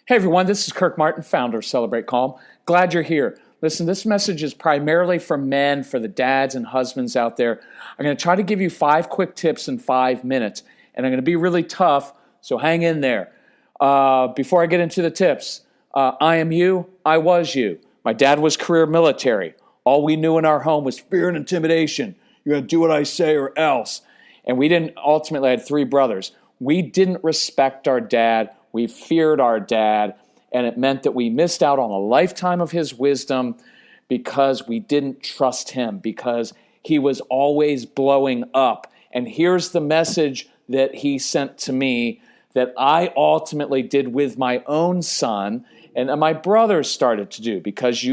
Hey everyone, this is Kirk Martin, founder of Celebrate Calm. Glad you're here. Listen, this message is primarily for men, for the dads and husbands out there. I'm going to try to give you 5 quick tips in 5 minutes, and I'm going to be really tough, so hang in there. Before I get into the tips, I am you, I was you. My dad was career military. All we knew in our home was fear and intimidation. You're going to do what I say or else. And we didn't, ultimately I had 3 brothers. We didn't respect our dad. We feared our dad, and it meant that we missed out on a lifetime of his wisdom because we didn't trust him, because he was always blowing up. And here's the message that he sent to me that I ultimately did with my own son, and my brothers started to do, because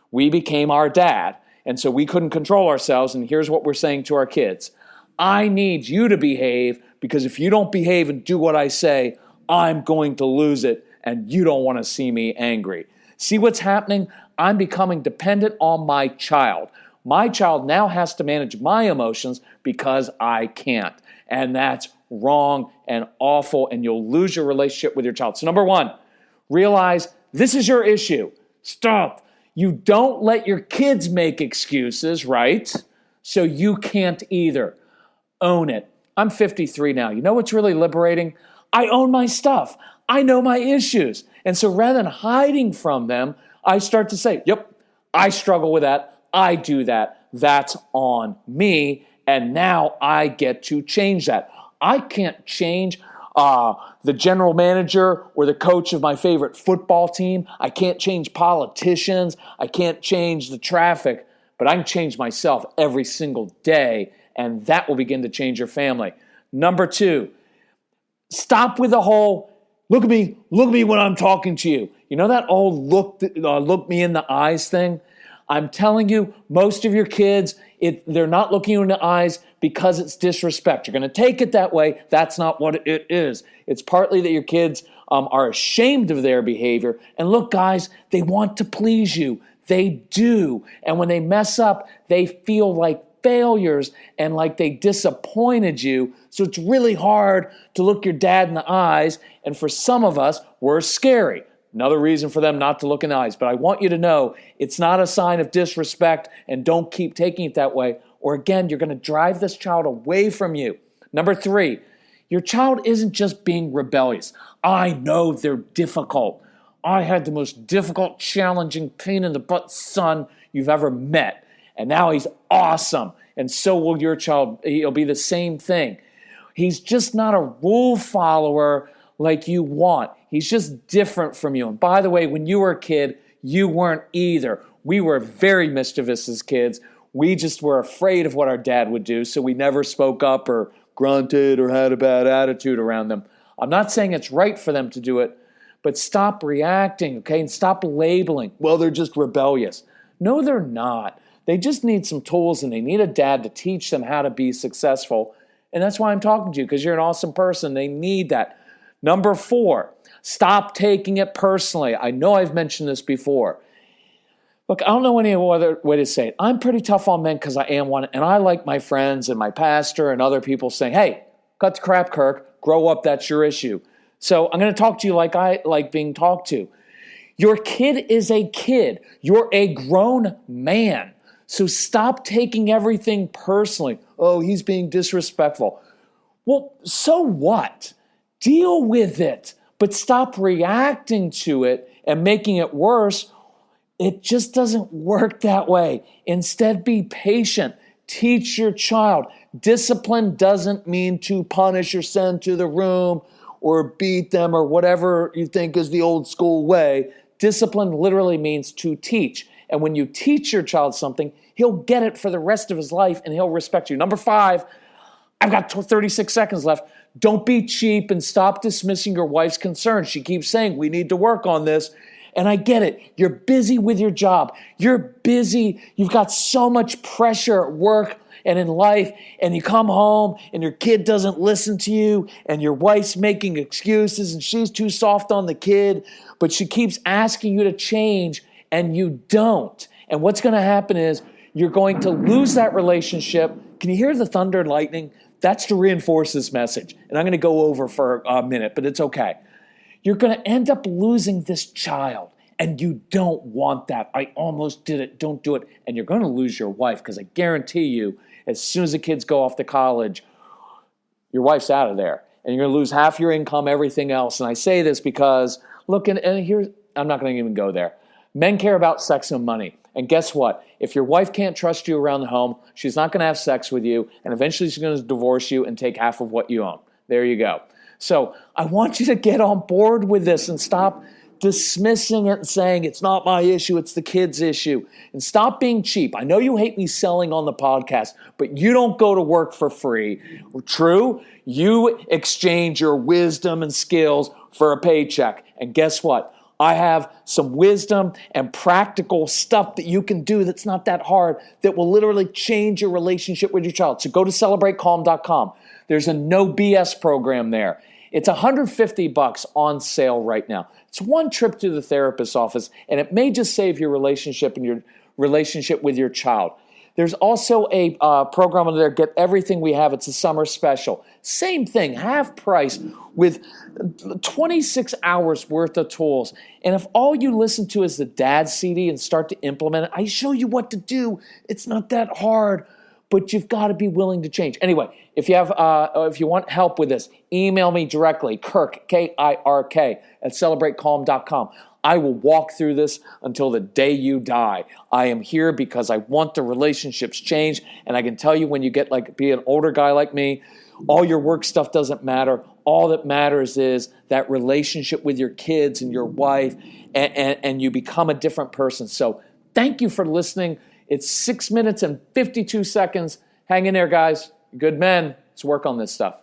we became our dad, and so we couldn't control ourselves, and here's what we're saying to our kids. I need you to behave, because if you don't behave and do what I say, I'm going to lose it, and you don't want to see me angry. See what's happening? I'm becoming dependent on my child. My child now has to manage my emotions because I can't. And that's wrong and awful, and you'll lose your relationship with your child. So number 1, realize this is your issue. Stop. You don't let your kids make excuses, right? So you can't either. Own it. I'm 53 now. You know what's really liberating? I own my stuff. I know my issues. And so rather than hiding from them, I start to say, yep, I struggle with that. I do that. That's on me. And now I get to change that. I can't change the general manager or the coach of my favorite football team. I can't change politicians. I can't change the traffic. But I can change myself every single day. And that will begin to change your family. Number 2, stop with the whole, look at me when I'm talking to you. You know that old look me in the eyes thing? I'm telling you, most of your kids, they're not looking you in the eyes because it's disrespect. You're going to take it that way. That's not what it is. It's partly that your kids are ashamed of their behavior. And look, guys, they want to please you. They do. And when they mess up, they feel like failures and like they disappointed you. So it's really hard to look your dad in the eyes. And for some of us, we're scary. Another reason for them not to look in the eyes. But I want you to know it's not a sign of disrespect, and don't keep taking it that way. Or again, you're going to drive this child away from you. Number 3, your child isn't just being rebellious. I know they're difficult. I had the most difficult, challenging, pain in the butt son you've ever met. And now he's awesome. And so will your child. He'll be the same thing. He's just not a rule follower like you want. He's just different from you. And by the way, when you were a kid, you weren't either. We were very mischievous as kids. We just were afraid of what our dad would do, so we never spoke up or grunted or had a bad attitude around them. I'm not saying it's right for them to do it, but stop reacting, okay? And stop labeling. Well, they're just rebellious. No, they're not. They just need some tools, and they need a dad to teach them how to be successful. And that's why I'm talking to you, because you're an awesome person. They need that. Number 4, stop taking it personally. I know I've mentioned this before. Look, I don't know any other way to say it. I'm pretty tough on men because I am one, and I like my friends and my pastor and other people saying, hey, cut the crap, Kirk. Grow up, that's your issue. So I'm going to talk to you like I like being talked to. Your kid is a kid. You're a grown man. So stop taking everything personally. Oh, he's being disrespectful. Well, so what? Deal with it, but stop reacting to it and making it worse. It just doesn't work that way. Instead, be patient. Teach your child. Discipline doesn't mean to punish or send to the room or beat them or whatever you think is the old school way. Discipline literally means to teach. And when you teach your child something, he'll get it for the rest of his life and he'll respect you. Number 5, I've got 36 seconds left. Don't be cheap and stop dismissing your wife's concerns. She keeps saying, we need to work on this. And I get it. You're busy with your job. You're busy. You've got so much pressure at work and in life. And you come home and your kid doesn't listen to you. And your wife's making excuses and she's too soft on the kid. But she keeps asking you to change and you don't. And what's going to happen is you're going to lose that relationship. Can you hear the thunder and lightning? That's to reinforce this message. And I'm going to go over for a minute, but it's okay. you're going to end up losing this child. And you don't want that. I almost did it. Don't do it. And you're going to lose your wife, because I guarantee you, as soon as the kids go off to college, your wife's out of there. And you're going to lose half your income, everything else. And I say this because, look, and here, I'm not going to even go there. Men care about sex and money. And guess what? If your wife can't trust you around the home, she's not going to have sex with you. And eventually she's going to divorce you and take half of what you own. There you go. So I want you to get on board with this and stop dismissing it and saying it's not my issue, it's the kid's issue. And stop being cheap. I know you hate me selling on the podcast, but you don't go to work for free. True? You exchange your wisdom and skills for a paycheck. And guess what? I have some wisdom and practical stuff that you can do that's not that hard, that will literally change your relationship with your child. So go to celebratecalm.com. There's a no BS program there. It's $150 on sale right now. It's one trip to the therapist's office, and it may just save your relationship and your relationship with your child. There's also a program on there, Get Everything We Have. It's a summer special. Same thing, half price with 26 hours worth of tools. And if all you listen to is the dad CD and start to implement it, I show you what to do. It's not that hard, but you've got to be willing to change. Anyway, if you want help with this, email me directly, Kirk, K-I-R-K, at celebratecalm.com. I will walk through this until the day you die. I am here because I want the relationships changed, and I can tell you, when you be an older guy like me, all your work stuff doesn't matter. All that matters is that relationship with your kids and your wife, and you become a different person. So thank you for listening. It's 6 minutes and 52 seconds. Hang in there, guys. Good men. Let's work on this stuff.